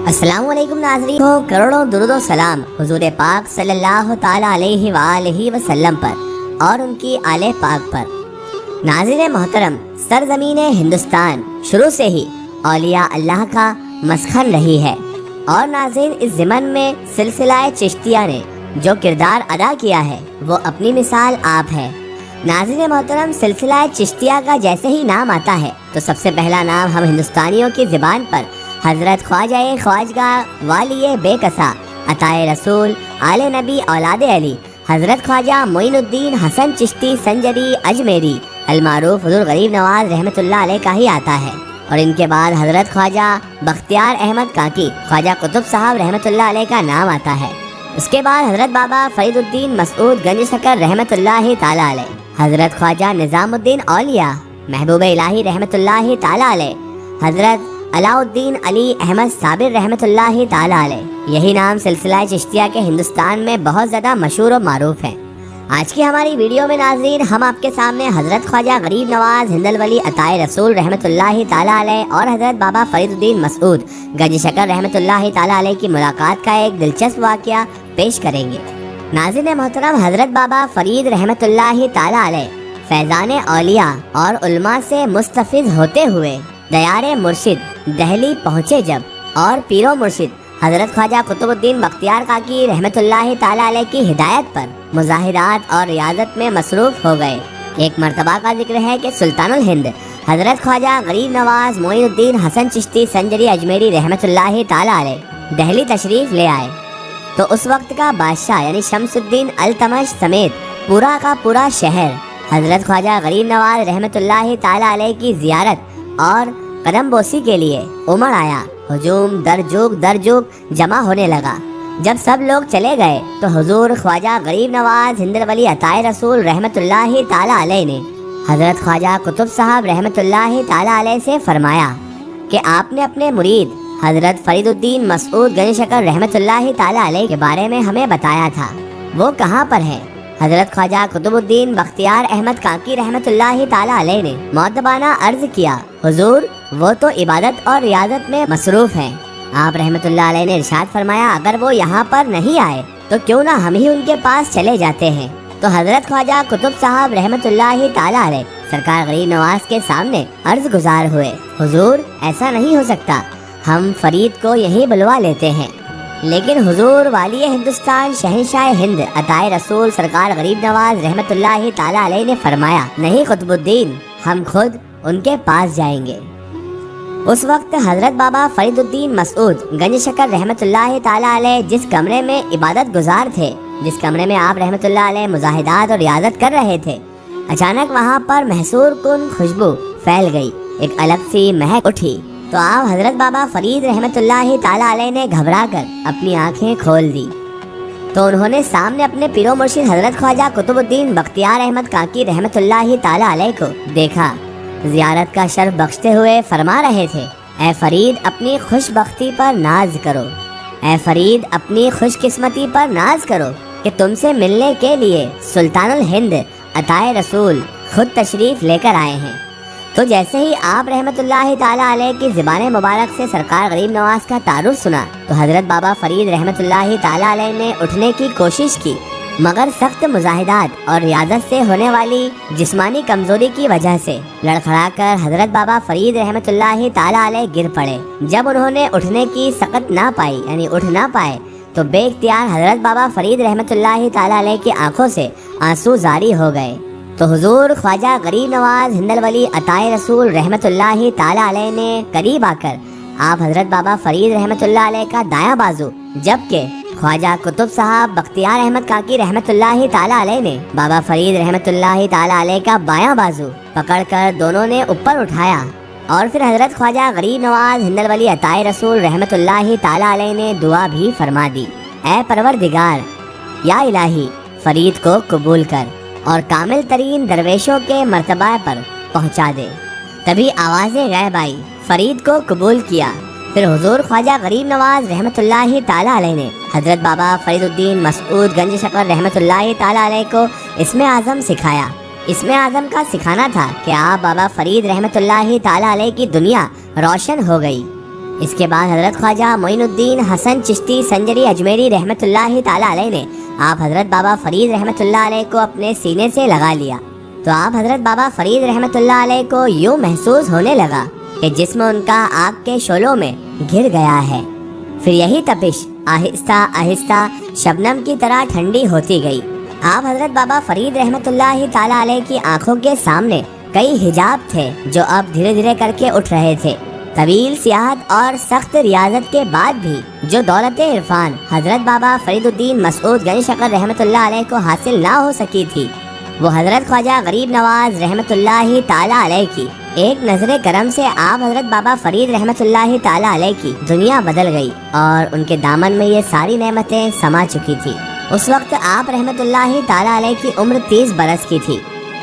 अस्सलाम वालेकुम नाज़रीन को करोड़ों दुरूद व सलाम हुजूर पाक सल्लल्लाहु ताला अलैहि वालैहि वसल्लम पर और उनकी आले पाक पर। नाज़रीन मोहतरम, सरज़मीन हिंदुस्तान शुरू से ही औलिया अल्लाह का मस्खन रही है और नाज़रीन इस ज़मन में सिलसिला चिश्तिया ने जो किरदार अदा किया है वो अपनी मिसाल आप है। नाज़रीन मोहतरम, सिलसिला चिश्तिया का जैसे ही नाम आता है तो सबसे पहला नाम हम हिंदुस्तानियों की ज़बान पर हज़रत ख्वाजा ख्वाजगा वाली बेकसा अताए रसूल आले नबी औलादे अली हज़रत ख्वाजा मोइनुद्दीन हसन चिश्ती संजरी अजमेरी अलमारूफ हुज़ूर गरीब नवाज रहमतुल्लाह अलैह का ही आता है। और इनके बाद हज़रत ख्वाजा बख्तियार अहमद काकी ख्वाजा कुतुब साहब रहमतुल्लाह अलैह का नाम आता है। उसके बाद हज़रत बाबा फरीदुद्दीन मसऊद गंज शकर रहमतुल्लाह ताला अलैह, हज़रत ख्वाजा निज़ामुद्दीन औलिया महबूब इलाही रहमतुल्लाह ताला अलैह, हज़रत अलाउद्दीन अली अहमद साबिर रहमतुल्लाह ताला अलैह। यही नाम सिलसिला चिश्तिया के हिंदुस्तान में बहुत ज़्यादा मशहूर और मारूफ है। आज की हमारी वीडियो में नाज़रीन हम आपके सामने हज़रत ख्वाजा गरीब नवाज हिंदल वली अताए रसूल रहमतुल्लाह ताला अलैह और हज़रत बाबा फरीदुद्दीन मसऊद गंज शकर रहमतुल्लाह ताला अलैह की मुलाकात का एक दिलचस्प वाक़या पेश करेंगे। नाज़रीन मोहतरम, हज़रत बाबा फरीद रहमतुल्लाह ताला अलैह फैज़ान औलिया और उलमा से मुस्तफ़िज़ होते हुए दयारे मुर्शिद दहली पहुँचे जब, और पीरो मुर्शिद हज़रत ख्वाजा कुतुबुद्दीन बख्तियार काकी रहमतुल्लाह ताला अलैह की हिदायत पर मुजाहिदात और रियाजत में मसरूफ़ हो गए। एक मरतबा का जिक्र है कि सुल्तानुल हिंद हज़रत ख्वाजा गरीब नवाज मोइनुद्दीन हसन चिश्ती संजरी अजमेरी रहमतुल्लाह ताला अलैह दहली तशरीफ़ ले आए तो उस वक्त का बादशाह यानी शमसुद्दीन अल्तमश समेत पूरा का पूरा शहर हज़रत ख्वाजा गरीब नवाज रहमतुल्लाह ताला अलैह की ज़ियारत और कदम बोसी के लिए उमड़ आया। हुजूम दरजोग जमा होने लगा। जब सब लोग चले गए तो हुजूर ख्वाजा गरीब नवाज हिंदल वली अताए रसूल रहमतुल्लाह ताला अलैह ने हज़रत ख्वाजा कुतुब साहब रहमतुल्लाह ताला अलैह से फरमाया कि आपने अपने मुरीद हज़रत फरीदुद्दीन मसऊद गंज शकर रहमतुल्लाह ताला अलैह के बारे में हमें बताया था, वो कहाँ पर है? हज़रत ख्वाजा कुतुबुद्दीन बख्तियार अहमद काकी रहमतुल्लाह ताला अलैह ने मुअद्दबाना अर्ज़ किया, हुजूर वो तो इबादत और रियाजत में मसरूफ़ हैं। आप रहमतुल्लाह अलैह ने इरशाद फरमाया, अगर वो यहाँ पर नहीं आए तो क्यों ना हम ही उनके पास चले जाते हैं। तो हज़रत ख्वाजा कुतुब साहब रहमतुल्लाह ताला अलैह सरकार गरीब नवाज के सामने अर्ज़ गुजार हुए, हुजूर ऐसा नहीं हो सकता, हम फरीद को यहीं बुलवा लेते हैं। लेकिन हुजूर वाली हिंदुस्तान शहंशाह हिंद अताए रसूल सरकार गरीब नवाज रहमतुल्लाह ताला अलैह ने फरमाया, नहीं कुतुबुद्दीन, हम खुद उनके पास जाएंगे। उस वक्त हज़रत बाबा फरीदुद्दीन मसऊद गंज शकर रहमतुल्लाह ताला अलैह जिस कमरे में इबादत गुजार थे, जिस कमरे में आप रहमतुल्लाह अलैह मुजाहिदात और रियाजत कर रहे थे, अचानक वहाँ पर महसूर कुन खुशबू फैल गई, एक अलग सी महक उठी। तो आप हज़रत बाबा फरीद रहमतुल्लाह ताला अलैह ने घबरा कर अपनी आँखें खोल दी तो उन्होंने सामने अपने पीरो मुर्शिद हज़रत ख्वाजा कुतुबुद्दीन बख्तियार अहमद काकी रहमतुल्लाह ताला अलैह को देखा। ज़ियारत का शर्फ बख्शते हुए फरमा रहे थे, ए फरीद अपनी खुशबख्ती पर नाज करो, ए फरीद अपनी खुशकिस्मती पर नाज करो कि तुमसे मिलने के लिए सुल्तानुल हिंद अताए रसूल खुद तशरीफ़ लेकर आए हैं। तो जैसे ही आप रहमतुल्लाह ताला अलैह की ज़बान मुबारक से सरकार गरीब नवाज का तारुफ सुना तो हज़रत बाबा फरीद रहमतुल्लाह ताला अलैह ने उठने की कोशिश की, मगर सख्त मुजाहिदात और रियाजत से होने वाली जिस्मानी कमज़ोरी की वजह से लड़खड़ा कर हज़रत बाबा फरीद रहमतुल्लाह ताला अलैह गिर पड़े। जब उन्होंने उठने की सकत ना पाई यानी उठ ना पाए तो बेख्तियार हज़रत बाबा फरीद रहमतुल्लाह ताला अलैह की आंखों से आंसू जारी हो गए। तो हुजूर ख्वाजा गरीब नवाज हिंदल वली अताए रसूल रहमतुल्लाह ताला अलैह ने करीब आकर आप हज़रत बाबा फरीद रहमतुल्लाह अलैह का दायां बाजू, जबकि ख्वाजा कुतुब साहब बख्तियार अहमद काकी रहमतुल्लाह ताला अलैह ने बाबा फरीद रहमतुल्लाह ताला अलैह का बायां बाजू पकड़कर दोनों ने ऊपर उठाया और फिर हज़रत ख्वाजा गरीब नवाज हिंदल वली अताए रसूल रहमतुल्लाह ताला अलैह ने दुआ भी फरमा दी, ए परवरदिगार, या इलाही फरीद को कबूल कर और कामिल तरीन दरवेशों के मर्तबा पर पहुँचा दे। तभी आवाज़ें गैब आई, फरीद को कबूल किया। फिर हुजूर ख्वाजा गरीब नवाज रहमतुल्लाह ताला अलैह ने हज़रत बाबा फरीदुद्दीन मसऊद गंज शकर रहमतुल्लाह ताला अलैह को इस्मे आज़म सिखाया। इस्मे आज़म का सिखाना था कि आप बाबा फरीद रहमतुल्लाह ताला अलैह की दुनिया रोशन हो गई। اس کے بعد حضرت خواجہ معین الدین حسن چشتی سنجری اجمیری رحمۃ اللہ تعالی علیہ نے آپ حضرت بابا فرید رحمۃ اللہ علیہ کو اپنے سینے سے لگا لیا تو آپ حضرت بابا فرید رحمۃ اللہ علیہ کو یوں محسوس ہونے لگا کہ جسم ان کا آگ کے شعلوں میں گر گیا ہے۔ پھر یہی تپش آہستہ آہستہ شبنم کی طرح ٹھنڈی ہوتی گئی۔ آپ حضرت بابا فرید رحمۃ اللہ تعالی علیہ کی آنکھوں کے سامنے کئی حجاب تھے جو اب دھیرے دھیرے کر کے اٹھ رہے تھے۔ طویل سیاحت اور سخت ریاضت کے بعد بھی جو دولت عرفان حضرت بابا فرید الدین مسعود گنج شکر رحمۃ اللہ علیہ کو حاصل نہ ہو سکی تھی، وہ حضرت خواجہ غریب نواز رحمۃ اللہ تعالی علیہ کی ایک نظر کرم سے آپ حضرت بابا فرید رحمۃ اللہ تعالی علیہ کی دنیا بدل گئی اور ان کے دامن میں یہ ساری نعمتیں سما چکی تھی۔ اس وقت آپ رحمۃ اللہ تعالی علیہ کی عمر 30 برس کی تھی۔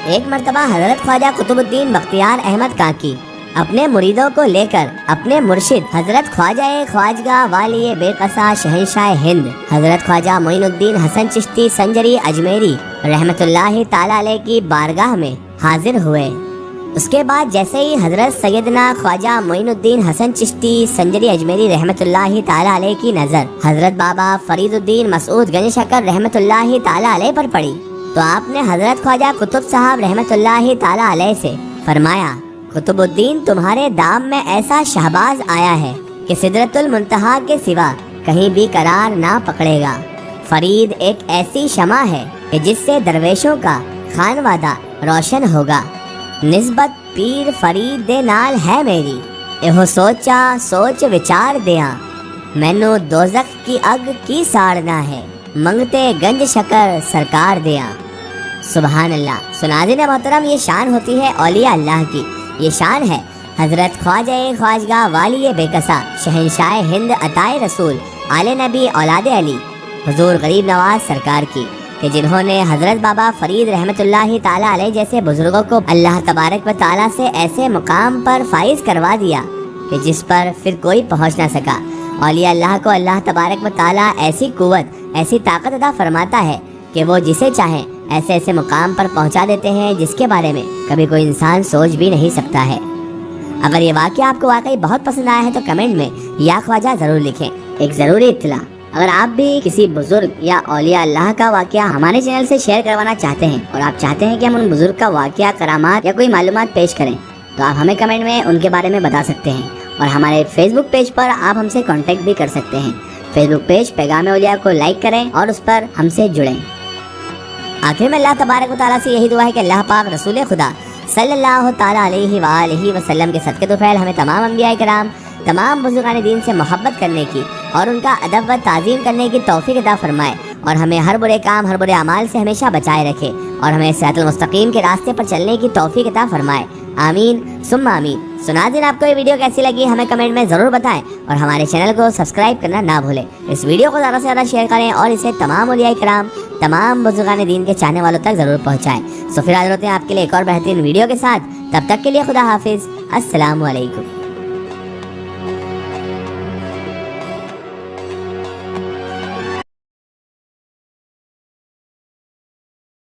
ایک مرتبہ حضرت خواجہ قطب الدین بختیار احمد کاکی اپنے مریدوں کو لے کر اپنے مرشد حضرت خواجہ خواجگاہ والی بے قصا شہنشاہ ہند حضرت خواجہ معین الدین حسن چشتی سنجری اجمیری رحمۃ اللہ تعالی علیہ کی بارگاہ میں حاضر ہوئے۔ اس کے بعد جیسے ہی حضرت سیدنا خواجہ معین الدین حسن چشتی سنجری اجمیری رحمۃ اللہ تعالی علیہ کی نظر حضرت بابا فرید الدین مسعود گنج شکر رحمۃ اللہ تعالی علیہ پر پڑی تو آپ نے حضرت خواجہ قطب صاحب رحمۃ اللہ تعالی علیہ سے فرمایا، قطب الدین تمہارے دام میں ایسا شہباز آیا ہے کہ سدرۃ المنتہا کے سوا کہیں بھی قرار نہ پکڑے گا۔ فرید ایک ایسی شمع ہے کہ جس سے درویشوں کا خانوادہ روشن ہوگا۔ نسبت پیر فرید دے نال ہے میری، ایہو سوچا سوچ وچار دیاں، مینو دوزخ کی اگ کی ساڑنا ہے، منگتے گنج شکر سرکار دیاں۔ سبحان اللہ۔ سناظرین محترم، یہ شان ہوتی ہے اولیاء اللہ کی، یہ شان ہے حضرت خواجہ خواجگاہ والی بے قصا شہنشاہ ہند عطائے رسول آل نبی اولاد علی حضور غریب نواز سرکار کی، کہ جنہوں نے حضرت بابا فرید رحمۃ اللہ تعالی علیہ جیسے بزرگوں کو اللہ تبارک و تعالی سے ایسے مقام پر فائز کروا دیا کہ جس پر پھر کوئی پہنچ نہ سکا۔ اولیاء اللہ کو اللہ تبارک و تعالی ایسی قوت ایسی طاقت عطا فرماتا ہے کہ وہ جسے چاہیں ایسے ایسے مقام پر پہنچا دیتے ہیں جس کے بارے میں کبھی کوئی انسان سوچ بھی نہیں سکتا ہے۔ اگر یہ واقعہ آپ کو واقعی بہت پسند آیا ہے تو کمنٹ میں یا خواجہ ضرور لکھیں۔ ایک ضروری اطلاع، اگر آپ بھی کسی بزرگ یا اولیاء اللہ کا واقعہ ہمارے چینل سے شیئر کروانا چاہتے ہیں اور آپ چاہتے ہیں کہ ہم ان بزرگ کا واقعہ، کرامات یا کوئی معلومات پیش کریں تو آپ ہمیں کمنٹ میں ان کے بارے میں بتا سکتے ہیں، اور ہمارے فیس بک پیج پر آپ ہم سے کانٹیکٹ بھی کر سکتے ہیں۔ فیس بک پیج پیغام اولیاء کو لائک کریں اور اس پر ہم سے جڑیں۔ آخر میں اللہ تبارک و تعالیٰ سے یہی دعا ہے کہ اللہ پاک رسول خدا صلی اللہ تعالیٰ علیہ وآلہ وسلم کے صدقے طفیل ہمیں تمام انبیاء کرام، تمام بزرگان دین سے محبت کرنے کی اور ان کا ادب و تعظیم کرنے کی توفیق عطا فرمائے، اور ہمیں ہر برے کام، ہر برے اعمال سے ہمیشہ بچائے رکھے، اور ہمیں صراط المستقیم کے راستے پر چلنے کی توفیق عطا فرمائے۔ آمین ثم آمین۔ سناظرین، آپ کو یہ ویڈیو کیسی لگی ہمیں کمنٹ میں ضرور بتائیں، اور ہمارے چینل کو سبسکرائب کرنا نہ بھولیں۔ اس ویڈیو کو زیادہ سے زیادہ شیئر کریں اور اسے تمام اولیاء کرام، تمام بزرگان دین کے چاہنے والوں تک ضرور پہنچائیں۔ پھر حاضر ہوتے ہیں آپ کے لیے ایک اور بہترین ویڈیو کے ساتھ، تب تک کے لیے خدا حافظ، السلام علیکم۔